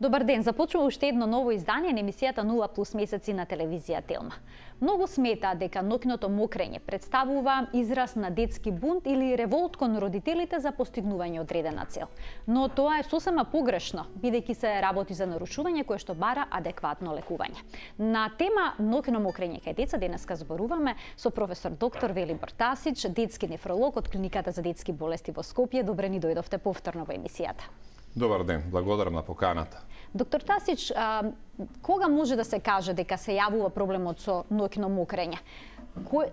Добар ден, започува уште едно ново издание на емисијата 0+ месеци на телевизија Телма. Многу сметаат дека ноќното мокрење представува израз на детски бунт или револт кон родителите за постигнување одредена цел. Но тоа е сосема погрешно, бидејќи се работи за нарушување кое што бара адекватно лекување. На тема ноќно мокрење кај деца денеска зборуваме со професор доктор Велибор Тасич, детски нефролог од Клиниката за детски болести во Скопје. Добре ни дојдовте повторно во емисијата. Добар ден, благодарам на поканата. Доктор Тасич, кога може да се каже дека се јавува проблемот со ноќно мокрење?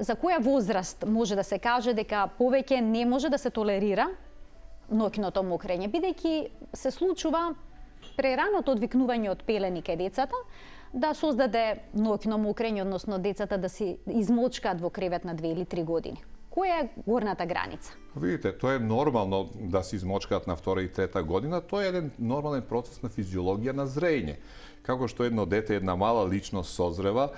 За која возраст може да се каже дека повеќе не може да се толерира ноќното мокрење, бидејќи се случува прераното одвикнување од пелени кај децата да создаде ноќно мокрење, односно децата да се измочкаат во кревет на 2 или 3 години? Која е горната граница? Видите, тоа е нормално да се измочкаат на 2 и 3 година. Тоа е еден нормален процес на физиологија на зрење. Како што едно дете, една мала личност созрева,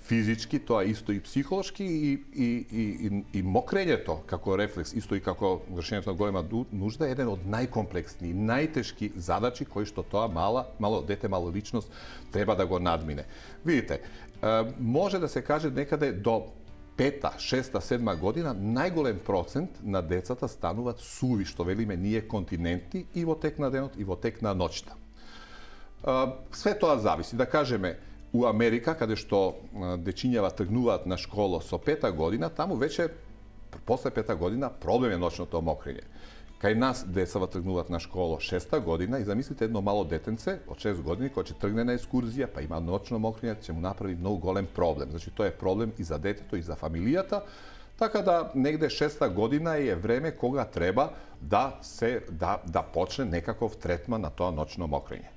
физички, тоа исто и психолошки и мокрењето како рефлекс, исто и како вршењето на голема нужда, е еден од најкомплексни, најтешки задачи кои што тоа мало дете, мало личност треба да го надмине. Видите, може да се каже некаде до 5-та, 6-та, 7-та година најголем процент на децата стануваат суви, што велиме ние континенти, и во тек на денот и во тек на ноќта. Све тоа зависи. Да кажеме, у Америка, каде што дечињава тргнуваат на школа со 5-та година, таму веќе после 5-та година проблем е ноќното мокрење. Кај нас децава тргнуваат на школа 6-та година и замислите едно мало детенце од 6 години кој ќе тргне на екскурзија, па има ноќно мокрење, ќе му направи многу голем проблем. Значи тоа е проблем и за детето и за фамилијата. Така да негде 6-та година е време кога треба да почне некаков третман на тоа ноќно мокрење.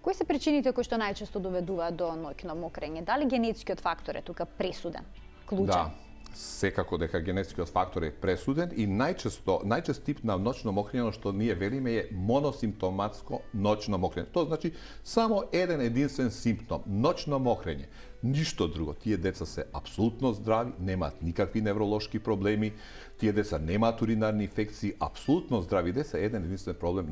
Кои се причините кои што најчесто доведуваат до ноќно мокрење? Дали генетскиот фактор е тука пресуден, клучен? Да. Секако дека генетскиот фактор е пресуден и најчест тип на ноќно мокрење што ние велиме е моносимптоматско ноќно мокрење. Тоа значи само еден единствен симптом, ноќно мокрење. Ништо друго. Тие деца се апсолутно здрави, немаат никакви невролошки проблеми, тие деца немаат уринарни инфекции, апсолутно здрави деца, еден единствен проблем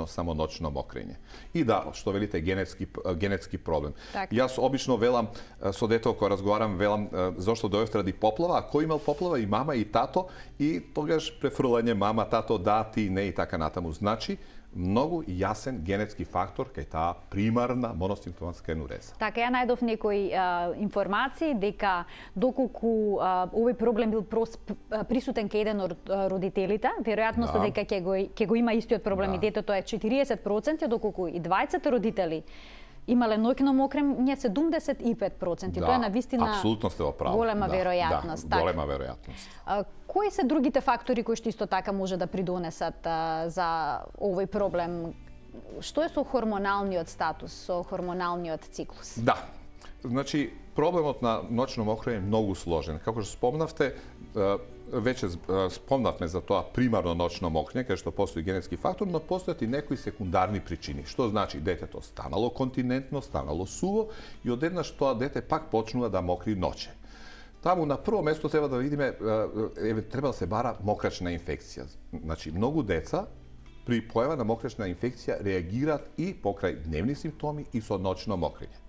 само ноќно мокрење. И да, што велите генетски проблем. Так. Јас обично велам со дете кога разговарам, велам зошто дојдовте ради поплава, а кој имал поплава? И мама и тато, и тогаш префрлање мама, тато, да, ти, не и така натаму. Значи многу јасен генетски фактор кај таа примарна моносимптоматска енуреза. Така, ја најдов некои информации дека доколку овој проблем бил присутен кај еден од родителите, веројатноста дека ќе го има истиот проблем и детето е 40%, доколку и двајцата родители имале ноќно мокрење 75%. Тоа е навистина апсолутно сте во право. Голема веројатност. Да, голема веројатност. Кои се другите фактори кои што исто така може да придонесат за овој проблем? Што е со хормоналниот статус, со хормоналниот циклус? Да. Значи, проблемот на ноќно мокрење е многу сложен. Како што спомнавте, веќе спомнавме за тоа примарно ноќно мокрење, каде што постои генетски фактор, но постојат и некои секундарни причини. Што значи детето станало континентно, станало суво и одеднаш тоа дете пак почнува да мокри ноќе. Таму на прво место треба да видиме, треба да се бара мокрачна инфекција. Значи, многу деца при појава на мокрачна инфекција реагираат и покрај дневни симптоми и со ноќно мокрење.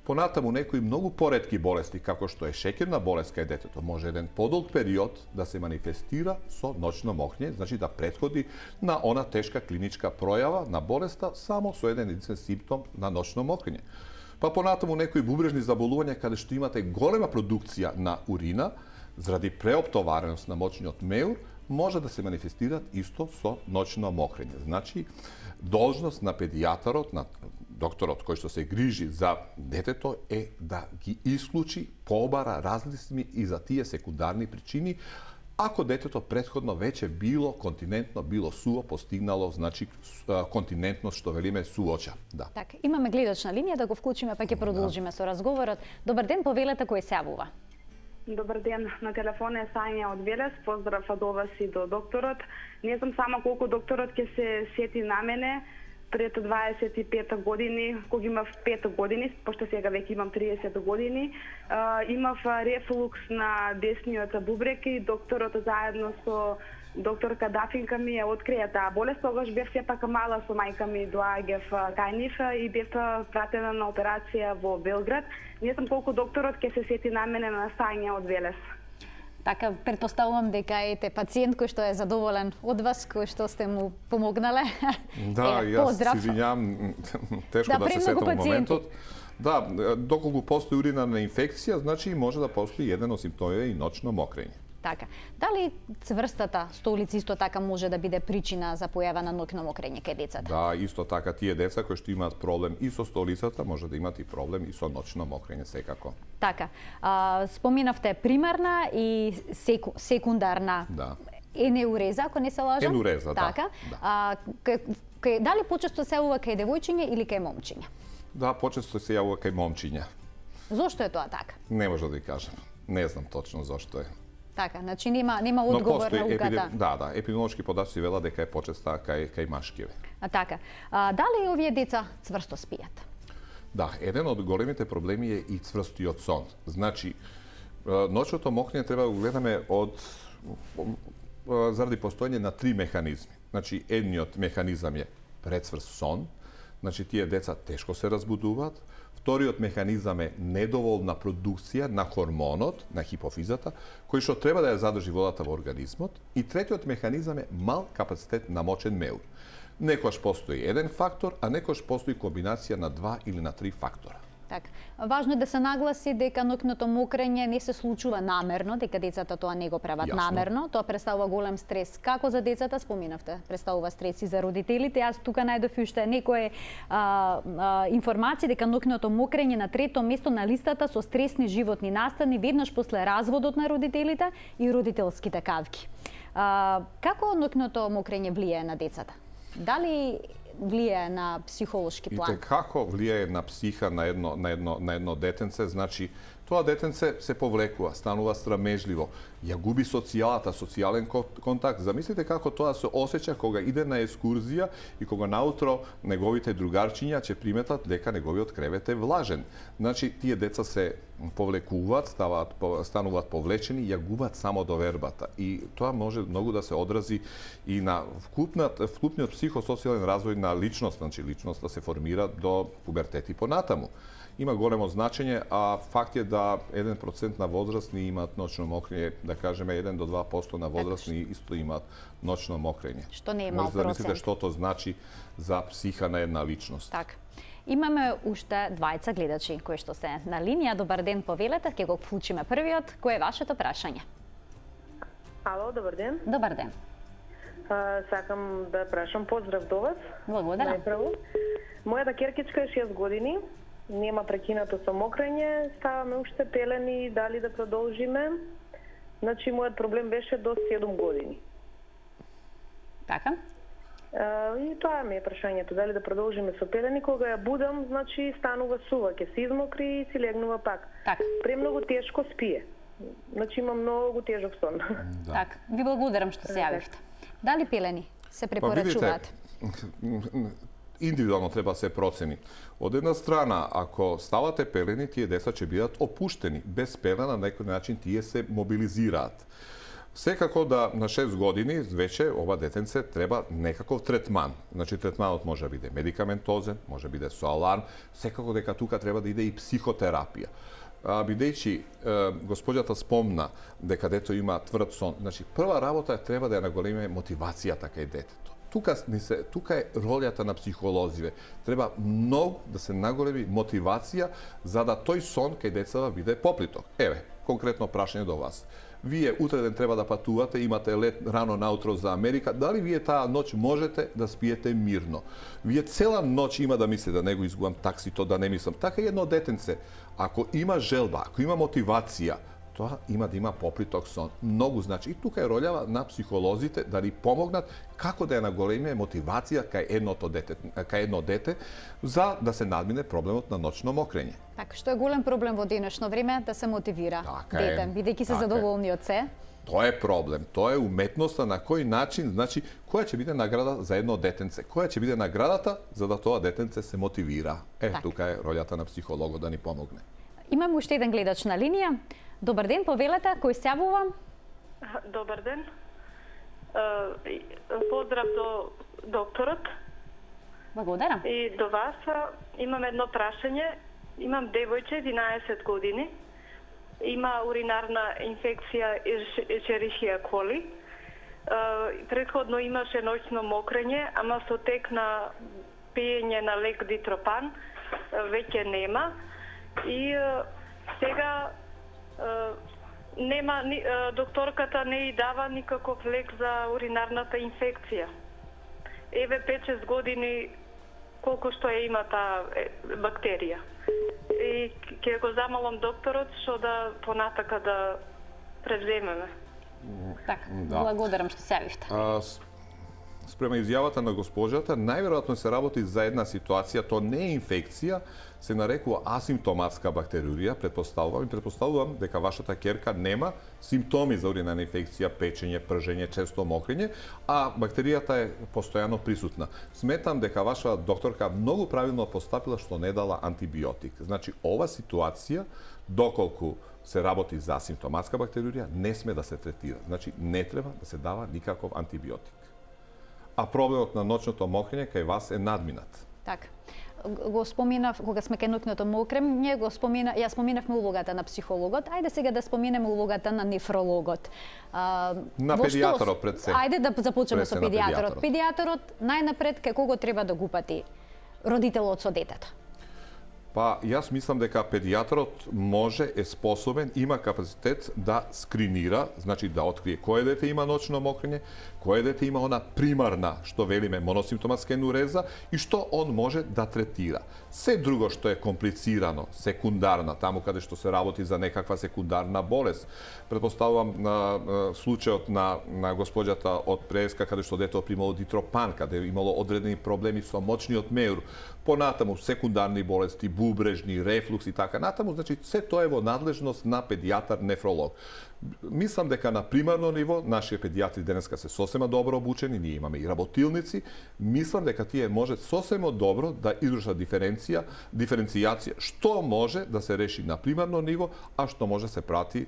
Понатаму некои многу поретки болести, како што е шеќерна болест кај детето, може еден подолг период да се манифестира со ноќно мокрење, значи да претходи на она тешка клиничка пројава на болеста само со еден единствен симптом на ноќно мокрење. Па понатаму некои бубрежни заболувања каде што имате голема продукција на урина, заради преоптовареност на мочниот меур, може да се манифестираат исто со ноќно мокрење. Значи, должност на педијатарот, на докторот кој што се грижи за детето е да ги исклучи, побара различни и за тие секундарни причини, ако детето претходно веќе било континентно, било суво, постигнало, значи, континентност, што велиме сувоча. Да. Така, имаме гледачна линија, да го вклучиме, па ќе продолжиме со разговорот. Добар ден, повелете кој се јавува. Добар ден, на телефон е Сања од Велес, поздрав од вас и до докторот. Не знам само колку докторот ќе се сети на мене. пред 25 години, кога имав 5 години, пошто сега веќе имам 30 години, имав рефлукс на десниот бубрек и докторот заедно со докторка Дафинка ми ја открија таа болест. Тогаш бев сепак мала со мајка ми, доаѓав кај нив и бев пратена на операција во Белград. Не знам колку докторот ќе се сети на мене на Сања од Велес. Така, предпоставувам дека ете пациент кој што е задоволен од вас, кој што сте му помогнале. Да, јас се извинјавам, тешко да се сетам моментот. Да, доколку постои уринарна инфекција, значи може да постои еден од симптомите и ночно мокрење. Така. Дали цврстата столица исто така може да биде причина за појава на ноќно мокрење кај децата? Да, исто така тие деца кои што имаат проблем и со столицата, може да имаат и проблем и со ночно мокрење секако. Така. Споминавте примарна и секундарна. Да. Енеуреза, ако не се лажам. Енуреза, така. Да. Дали почесто се јавува кај девојчиња или кај момчиња? Да, почесто се јавува кај момчиња. Зошто е тоа така? Не може да ви кажам. Не знам точно зошто е. Така, значи нема одговор на уката. Да, епидемиолошки податоци велат дека е почеста кај машкиве. Така. Дали овие деца цврсто спијат? Да, еден од големите проблеми е и цврстиот сон. Значи, ночното мокрење треба да го гледаме заради постоење на 3 механизми. Значи, едниот механизам е прецврст сон, значи тие деца тешко се разбудуваат. Вториот механизам е недоволна продукција на хормонот, на хипофизата, кој што треба да ја задржи водата во организмот. И третиот механизам е мал капацитет на мочен меур. Некојаш постои еден фактор, а некојаш постои комбинација на 2 или на 3 фактора. Така. Важно е да се нагласи дека ноќното мокрење не се случува намерно, дека децата тоа не го прават намерно. Тоа представува голем стрес. Како за децата споминавте? Представува стрес и за родителите. Јас тука најдов уште некои информации дека ноќното мокрење на 3-то место на листата со стресни животни настани веднаш после разводот на родителите и родителските кавки. Како ноќното мокрење влијае на децата? Дали влијае на психолошки план? И како влијае на психа на едно детенце, значи тоа детенце се повлекува, станува срамежливо, ја губи социјален контакт. Замислите како тоа се осеќа кога иде на екскурзија и кога наутро неговите другарчиња ќе приметат дека неговиот кревет е влажен. Значи тие деца се повлекуваат, стануваат повлечени, ја губат самодовербата. И тоа може многу да се одрази и на вкупниот психосоцијален развој на личност, значи личноста се формира до пубертет и понатаму. Има големо значење, а факт е да 1% на возрастни имаат ночно мокрење, да кажеме 1 до 2% на возрастни исто имаат ночно мокрење. Што не е мал процент. Може да мислите што тоа значи за психа на една личност. Така. Имаме уште двајца гледачи кои што се на линија. Добар ден, повелете, ќе го вклучиме првиот. Кој е вашето прашање? Ало, добар ден. Добар ден. Сакам да прашам поздрав до вас. Благодарам. Мојата керкичка е 6 години. Нема прекинато со мокрење, ставаме уште пелени, дали да продолжиме. Значи, мојот проблем беше до 7 години. Така? И тоа ми е прашањето, дали да продолжиме со пелени, кога ја будам, значи станува сува, ќе се измокри и си легнува пак. Така. Премногу тешко спие. Значи има многу тежок сон. Да. Така. Ви благодарам што се јавивте. Дали пелени се препорачуваат? Индивидуално треба да се процени. Од една страна, ако ставате пелени, тие деца ќе бидат опуштени. Без пелена на некој начин тие се мобилизираат. Секако да на 6 години веќе ова детенце треба некаков третман. Значи третманот може да биде медикаментозен, може да биде со аларм, секако дека тука треба да иде и психотерапија. Бидејќи госпоѓата спомна дека дето има тврд сон, значи прва работа треба да ја наголеме мотивацијата кај детето. Тука е ролјата на психолозиве. Треба многу да се наголеми мотивација за да тој сон кај децата биде поплиток. Еве, конкретно прашање до вас. Вие утреден треба да патувате, имате лет рано наутро за Америка, дали вие таа ноќ можете да спиете мирно? Вие цела ноќ има да мислите да не го изгубам таксито, да не мислам. Така едно детенце, ако има желба, ако има мотивација, тоа има да има поплиток сон. Многу значи. И тука е ролјава на психолозите да ни помогнат како да ја наголеме мотивација кај едно дете за да се надмине проблемот на ночно мокрење. Така, што е голем проблем во денешно време да се мотивира дете, бидејќи се задоволни од се. Тоа е проблем. Тоа е уметноста на кој начин, значи, која ќе биде награда за едно детенце. Која ќе биде наградата за да тоа детенце се мотивира. Тука е ролјата на психологот да ни помогне. Имаме уште еден гледач на линија. Добар ден, повелете, кој се јавува? Добар ден. Поздрав до докторот. Благодарам. И до вас. Имам едно прашање. Имам девојче, 11 години. Има уринарна инфекција Ешерихија коли. Претходно имаше ноќно мокрење, ама со тек на пиење на лек дитропан веќе нема. И сега нема, докторката не и дава никаков лек за уринарната инфекција. Еве 5-6 години колку што ја има таа бактерија. И ќе го замолам докторот што да понатака да превземеме. Така, благодарам што се јавивте. Спрема изјавата на госпожата, најверојатно се работи за една ситуација, то не е инфекција, се нарекува асимптоматска бактериурија, предпоставувам дека вашата ќерка нема симптоми за уринарна инфекција, печење, пржење, често мокрење, а бактеријата е постојано присутна. Сметам дека ваша докторка многу правилно постапила што не дала антибиотик. Значи, ова ситуација, доколку се работи за асимптоматска бактериурија, не сме да се третира. Значи, не треба да се дава никаков антибиотик. А проблемот на ноќното мокрење кај вас е надминат. Така. Го споменав, кога сме кај ноќното мокрење, ја споменавме улогата на психологот. Ајде сега да споменеме улогата на нефрологот. На педијатрот пред се. Ајде да започнеме со педијатрот. Педијатрот најнапред кај кого треба да го упати родителот со детето? Па, јас мислам дека педијатрот може, е способен, има капацитет да скринира, значи да открие кое дете има ноќно мокрење, кое дете има она примарна, што велиме, моносимптоматска енуреза и што он може да третира. Се друго што е комплицирано, секундарна, таму каде што се работи за некаква секундарна болест. Предпоставувам на случајот на госпоѓата од Преска, каде што детето примало дитропан, каде имало одредени проблеми со мочниот меур, понатаму секундарни болести, бубрежни, рефлукс и така натаму, значи се тоа е во надлежност на педијатар нефролог. Мислам дека на примарно ниво нашите педијатри денеска се сосема добро обучени, ние имаме и работилници, мислам дека тие може сосема добро да извршат диференцијација што може да се реши на примарно ниво, а што може да се прати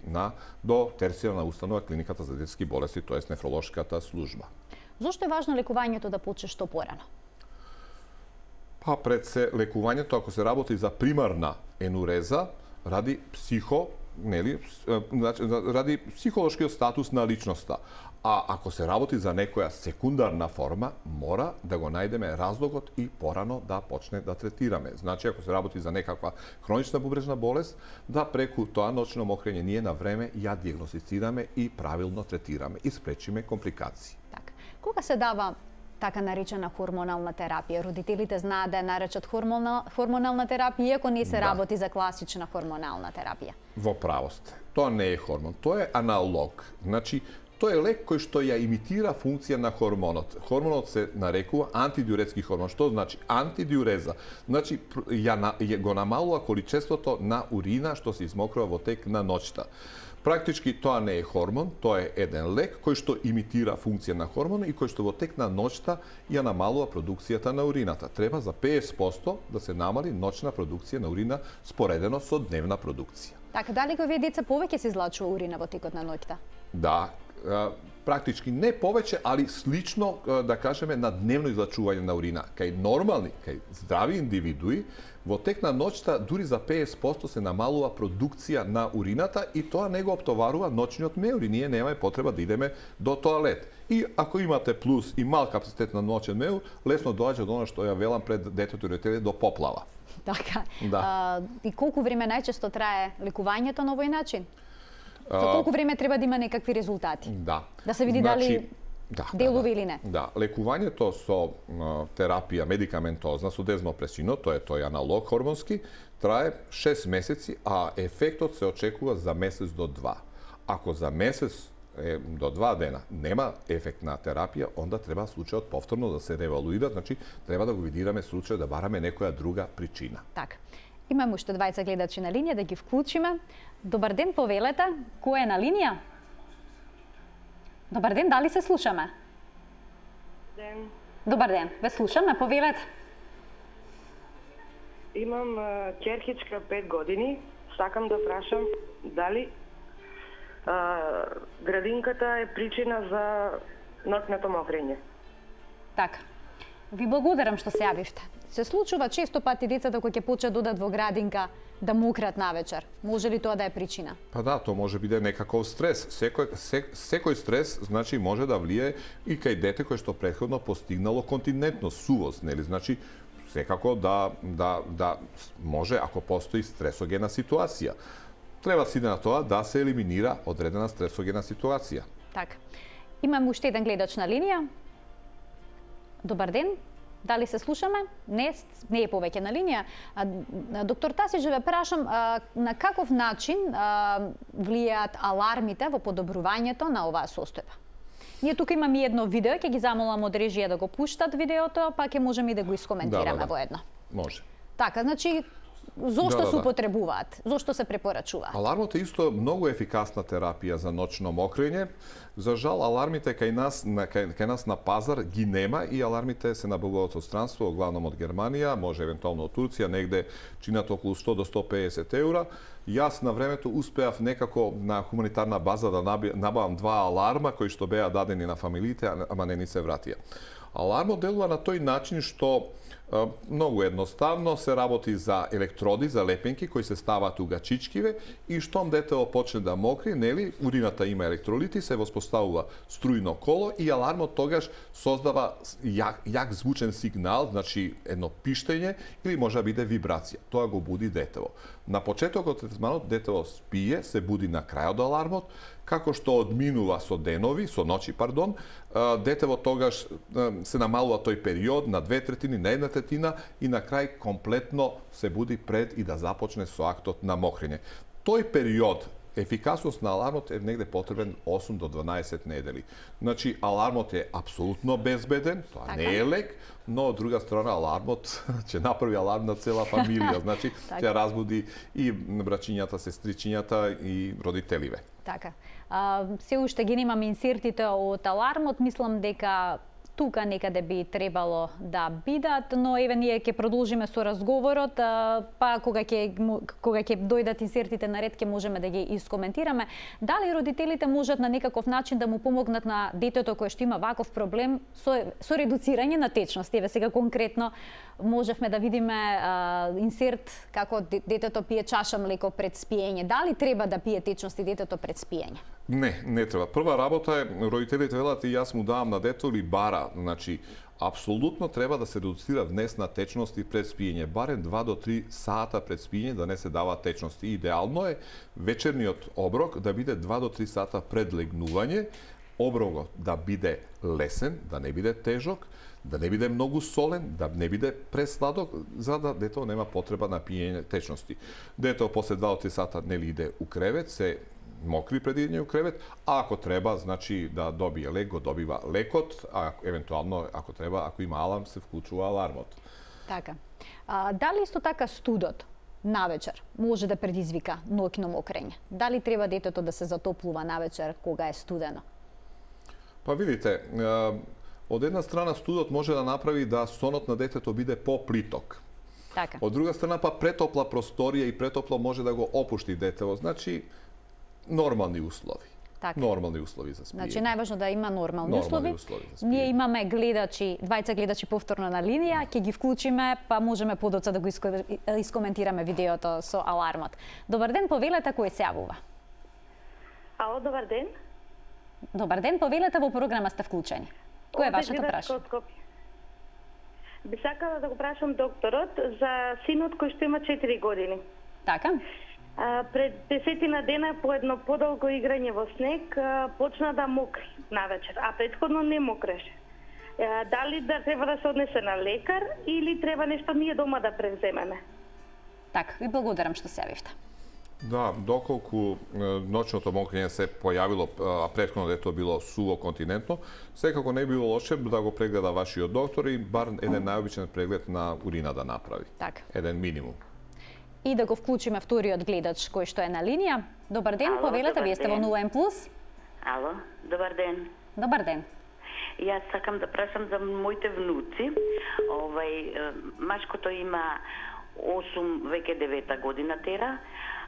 до терцијарна установа клиниката за детски болести, тоест нефролошката служба. Зошто е важно лекувањето да почне што порано? Па пред се лекувањето, ако се работи за примарна енуреза, ради ради психолошкиот статус на личноста. А ако се работи за некоја секундарна форма, мора да го најдеме разлогот и порано да почне да третираме. Значи, ако се работи за некаква хронична бубрежна болест, да преку тоа ноќно мокрење ние на време ја диагностицираме и правилно третираме и спречиме компликации. Така. Кога се дава така наречена хормонална терапија? Родителите знаат да ја наречат хормонална терапија, иако не се работи за класична хормонална терапија. Во правост. Тоа не е хормон, тоа е аналог. Значи, тоа е лек кој што ја имитира функција на хормонот. Хормонот се нарекува антидиуретски хормон. Што значи антидиуреза? Значи, го намалува количеството на урина што се измокрува во тек на ноќта. Практички тоа не е хормон, тоа е еден лек кој што имитира функција на хормон и кој што во тек на ноќта ја намалува продукцијата на урината. Треба за 50% да се намали ноќна продукција на урина споредено со дневна продукција. Така, дали овие деца повеќе се излачува урина во текот на ноќта? Да, практички не повеќе, али слично, да кажеме, на дневно излачување на урина. Кај нормални, кај здрави индивидуи, во тек на ноќта дури за 50% се намалува продукција на урината и тоа не го оптоварува ноќниот меур и ние немаме потреба да идеме до тоалет. И ако имате плюс и мал капацитет на ноќен меур, лесно доаѓа до она што ја велам пред детето и родителите, до поплава. Така. Да. И колку време најчесто трае лекувањето на овој начин? За колку време треба да има некакви резултати? Да. Да се види дали делува или не? Да, лекувањето со терапија медикаментозна, со дезмопресинот, тоа е тој аналог хормонски, трае 6 месеци, а ефектот се очекува за месец до 2. Ако за месец до 2 дена нема ефект на терапија, онда треба случајот повторно да се ревалуира, значи треба да го видираме случај да бараме некоја друга причина. Така. Имаме уште 20 гледачи на линија, да ги вклучиме. Добар ден, повелете. Кој е на линија? Добар ден, дали се слушаме? Ден. Добар ден, ве слушаме, повелете. Имам керхичка 5 години. Сакам да прашам дали градинката е причина за ноќното мокрење. Така. Ви благодарам што се јавивте. Се случува често пати децата кои ќе почнат да одат во градинка да мократ навечер. Може ли тоа да е причина? Па да, то може биде некаков стрес. Секој стрес значи може да влие и кај дете кој што претходно постигнало континентност, сувост, нели? Значи секако да може ако постои стресогена ситуација. Треба си на тоа да се елиминира одредена стресогена ситуација. Така. Имам уште еден гледач на линија. Добар ден. Дали се слушаме? Не е повеќе на линија. Доктор Тасич, ве прашам на каков начин влијаат алармите во подобрувањето на оваа состојба? Ние тука имаме едно видео, ќе ги замолам од режија да го пуштат видеото, па ќе можеме и да го искоментираме во едно. Може. Така, значи зошто се употребуваат? Зошто се препорачуваат? Алармот е исто многу ефикасна терапија за ноќно мокрење. За жал, алармите кај нас на пазар ги нема и алармите се набавуваат од странство, главном од Германија, може евентуално од Турција, негде чинат околу 100 до 150 еура. Јас на времето успеав некако на хуманитарна база да набавам 2 аларма кои што беа дадени на фамилиите, ама не ни се вратија. Алармот делува на тој начин што многу едноставно се работи за електроди, за лепенки кои се ставаат у гачичкиве и штом детето почне да мокри, нели, урината има електролити, се воспоставува струјно коло и алармот тогаш создава јак звучен сигнал, значи едно пиштење или може да биде вибрација. Тоа го буди детето. На почетокот од третманот детето спие, се буди на крајот од алармот, како што одминува со ноќи, детево тогаш се намалува тој период на 2/3, на 1/3 и на крај комплетно се буди пред и да започне со актот на мокрење. Тој период ефикасност на алармот е негде потребен 8 до 12 недели. Значи, алармот е апсолутно безбеден, тоа не е лек, но од друга страна алармот ќе направи аларм на цела фамилија, значи ќе разбуди и брачињата, сестричињата и родителиве. Така. Се уште ги немам инсертите од алармот, мислам дека тука некаде би требало да бидат, но еве ние ќе продолжиме со разговорот, па кога ќе дојдат инсертите на ред ќе можеме да ги искоментираме. Дали родителите можат на некаков начин да му помогнат на детето кое што има ваков проблем со редуцирање на течност? Еве сега конкретно можевме да видиме инсерт како детето пие чаша млеко пред спиење. Дали треба да пие течности детето пред спиење? Не треба. Прва работа е, родителите велат и јас му давам на дето или бара. Значи, апсолутно треба да се редуцира внес на течности пред спиење. Барем 2 до 3 сата пред спиење да не се дава течности. Идеално е вечерниот оброк да биде 2 до 3 сата пред легнување, оброкот да биде лесен, да не биде тежок, да не биде многу солен, да не биде пресладок, за да дето нема потреба на пиење течности. Дето после 2 до 3 сата нели иде у кревет, се мокри пред идење у кревет, а ако треба, значи да добие лек, го добива лекот, а евентуално ако треба, ако има аларм, се вклучува алармот. Така. Дали исто така студот навечер може да предизвика ноќно мокрење? Дали треба детето да се затоплува навечер кога е студено? Па видите, од една страна студот може да направи да сонот на детето биде поплиток. Така. Од друга страна па претопла просторија и претопло може да го опушти детето. Значи нормални услови. Така. Нормални услови за спиење. Значи најважно да има нормални услови. Ние имаме двајца гледачи повторно на линија, ќе ги вклучиме, па можеме подоцна да го искоментираме видеото со алармот. Добар ден, повелете кој се јавува. Ало, добар ден. Добар ден, повелете, во програма сте вклучени. Кој е вашето прашање? Би сакала да го прашам докторот за синот кој што има 4 години. Така. Пред 10 дена по едно подолго играње во снег почна да мокри навечер, а претходно не мокреше. Дали да треба да се однесе на лекар или треба нешто ние дома да превземеме? Така, ви благодарам што се јавивте. Да, доколку ноќното мокрење се појавило, а претходно дето било суво континентно, секако не било лошо да го прегледа вашиот доктор и бар еден најобичен преглед на урина да направи. Така. Еден минимум. И да го вклучиме вториот гледач кој што е на линија. Добар ден, повелете, вие сте во 0N+. Ало, добар ден. Добар ден. Јас сакам да прашам за моите внуци. Машкото има 8, веќе 9 година тера,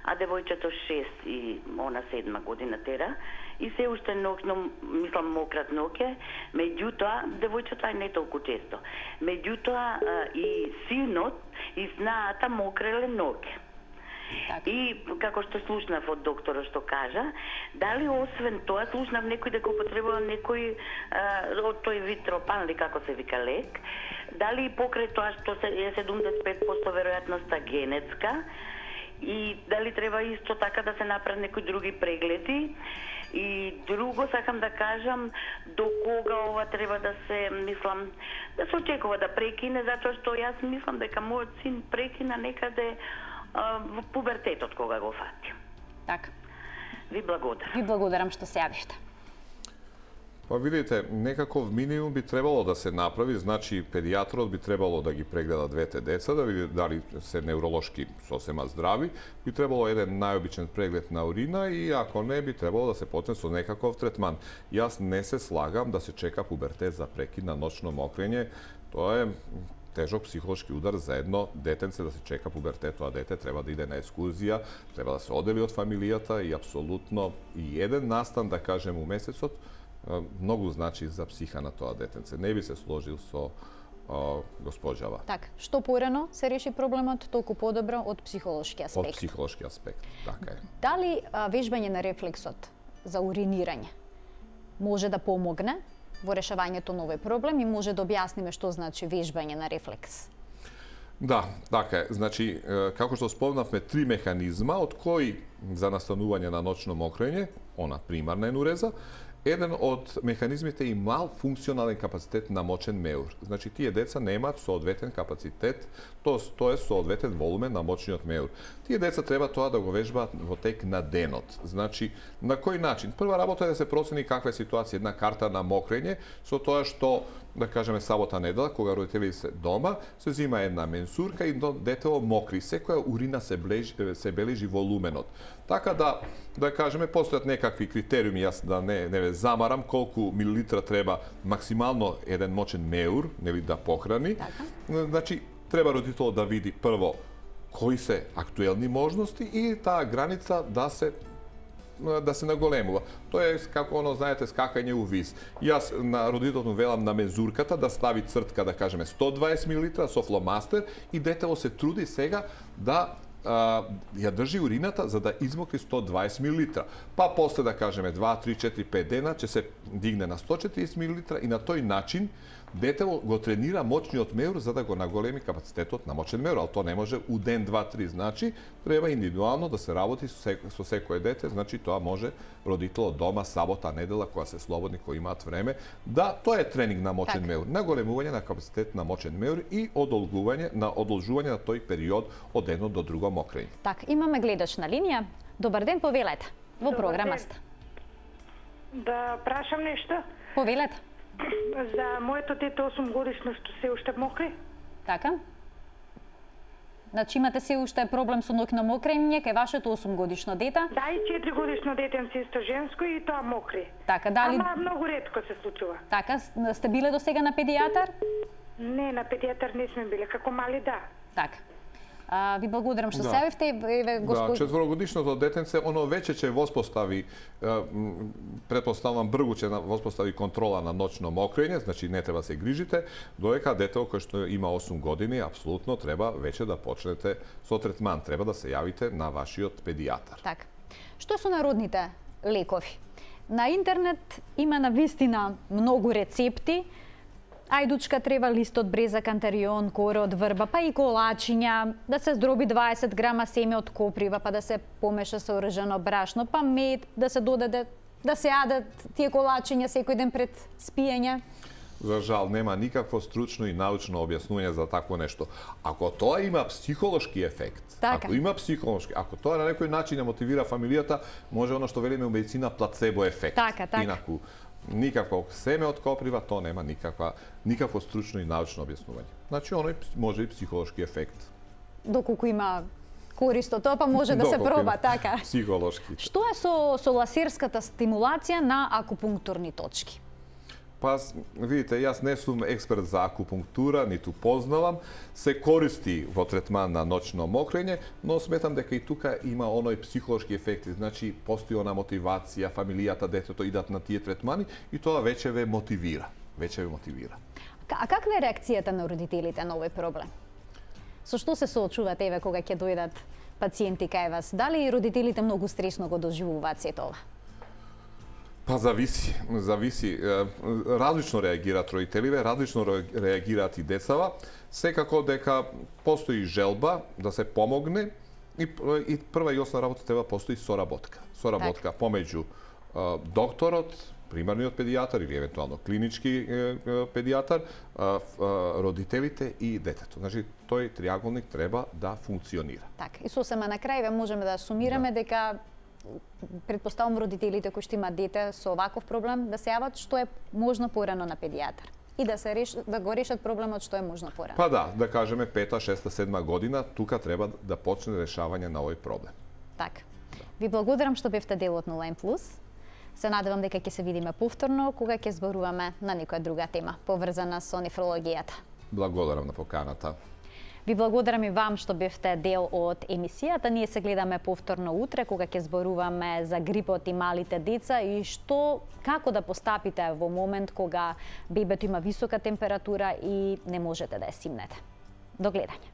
а девојчето 6 и она 7 година тера. И се уште ноќно, мислам, мократ ноќе, меѓутоа, девојчето е не толку често. Меѓутоа, и синот и снаата мокреле ноќе. Так. И како што слушнав од докторот што кажа, дали освен тоа слушнав некој дека употребува некој од тој витропан или како се вика лек, дали покрај тоа што е 75% веројатноста генетска и дали треба исто така да се направат некои други прегледи. И друго сакам да кажам до кога ова треба да се, мислам, да се очекува да прекине, затоа што јас мислам дека мојот син прекина некаде во пубертетот кога го фати. Така. Ви благодарам. Ви благодарам што се јавиште. Па видите, некаков минимум би требало да се направи, значи педијатрот би требало да ги прегледа двете деца, да види дали се невролошки сосема здрави, би требало еден најобичен преглед на урина и ако не, би требало да се почне со некаков третман. Јас не се слагам да се чека пубертет за прекид на ноќно мокрење, тоа е тежок психолошки удар за едно детенце да се чека пубертет, тоа дете треба да иде на екскурзија, треба да се одели од фамилијата и апсолутно и еден настан, да кажем, у месецот, многу значи за психа на тоа детенце. Не би се сложил со госпоđава. Така, што порано се реши проблемот, толку подобро од психолошки аспект. Од психолошки аспект, така е. Дали вежбање на рефлексот за уринирање може да помогне во решавањето на овој проблем и може да објасниме што значи вежбање на рефлекс? Да, така е. Значи, како што спомнавме, 3 механизма, од кои за настанување на ноќно мокрење, она примарна енуреза, еден од механизмите и мал функционален капацитет на мочен меур. Значи, тие деца немаат соодветен капацитет, тоа е соодветен волумен на мочниот меур. Тие деца треба тоа да го вежбаат во тек на денот. Значи, на кој начин? Прва работа е да се процени каква е ситуација, една карта на мокрење, со тоа што, да кажеме, сабота недела, кога родители се дома, се зима една менсурка и детево мокри. Секоја урина се бележи волуменот. Така да кажеме, постојат некакви критериуми, јас да не ве замарам, колку милилитра треба максимално еден мочен меур, нели, да похрани. Така. Значи, треба родителот да види прво кои се актуелни можности и таа граница да се наголемува. Тоа е како оно, знаете, скакање у виз. Јас на родителот му велам на мензурката да стави цртка, да кажеме 120 мл со фломастер и детево се труди сега да ја држи урината за да измокри 120 мл. Па после, да кажеме, 2, 3, 4, 5 дена ќе се дигне на 140 мл и на тој начин детево го тренира мочниот меур за да го наголеми капацитетот на мочен меур, ал тоа не може у ден, 2, 3, значи треба индивидуално да се работи со секое дете, значи тоа може родителот дома, сабота, недела, кога се слободни, кои имаат време, да, тоа е тренинг на мочен меур, наголемување на капацитет на мочен меур и одолжување на тој период од едно до друго мокрење. Така, имаме гледач на линија. Добар ден, повелете. Во програма сте. Да прашам нешто? Повелете. За моето дете 8 годишно што се уште мокри. Така. Значи имате се уште проблем со ноќно мокрење кај вашето 8 годишно дете? Да, и 4 годишно детенце исто женско и тоа мокри. Така, дали... Ама многу ретко се случува. Така, сте биле до сега на педијатар? Не, на педијатар не сме биле, како мали да. Така. Ви благодарам што се јавивте. Да, 4-годишното детенце, оно веќе ќе воспостави, претпоставам бргу ќе воспостави контрола на ноќно мокрење, значи не треба се грижите, додека детето кој што има 8 години, апсолутно треба веќе да почнете со третман, треба да се јавите на вашиот педијатар. Така. Што со народните лекови? На интернет има навистина многу рецепти. Ајдучка треба лист од бреза, кантарион, коре од врба, па и колачиња, да се здроби 20 грама семе од коприва, па да се помеша со ржано брашно, па мед, да се додаде, да се јадат тие колачиња секој ден пред спиење. За жал, нема никакво стручно и научно објаснување за такво нешто. Ако тоа има психолошки ефект, така. Ако тоа на некој начин ја мотивира фамилијата, може оно што велиме у медицина плацебо ефект. Така. Инаку, никакво семе од коприва, тоа нема никакво стручно и научно објаснување. Значи, оној може и психолошки ефект. Доколку има корист од тоа, па може да се проба, така. Психолошки. Што е со ласерската стимулација на акупунктурни точки? Па, видите, јас не сум експерт за акупунктура, ниту познавам. Се користи во третман на ноќно мокрење, но сметам дека и тука има оној психолошки ефекти. Значи, постои она мотивација, фамилијата, детето идат на тие третмани и тоа веќе ве мотивира. А каква е реакцијата на родителите на овој проблем? Со што се соочувате еве кога ќе дојдат пациенти кај вас? Дали родителите многу стресно го доживуваат сето ова? Па зависи. Различно реагираат родителиве, различно реагираат и децава. Секако дека постои желба да се помогне и прва и основна работа треба постои соработка. Соработка помеѓу докторот, примарниот педијатар или евентуално клинички педијатар, родителите и детето. Значи, тој триаголник треба да функционира. Така, и сосема на крај можеме да сумираме дека предпоставам родителите кои што имаат дете со оваков проблем да се јават што е можно порано на педијатар и да го решат проблемот што е можно порано. Па да кажеме 5-та, 6-та, 7-та година, тука треба да почне решавање на овој проблем. Така. Ви благодарам што бевте дел од Нула Плюс. Се надевам дека ќе се видиме повторно кога ќе зборуваме на некоја друга тема поврзана со нефрологијата. Благодарам на поканата. Ви благодарам и вам што бевте дел од емисијата. Ние се гледаме повторно утре кога ќе зборуваме за грипот и малите деца и како да постапите во момент кога бебето има висока температура и не можете да ја симнете. До гледање.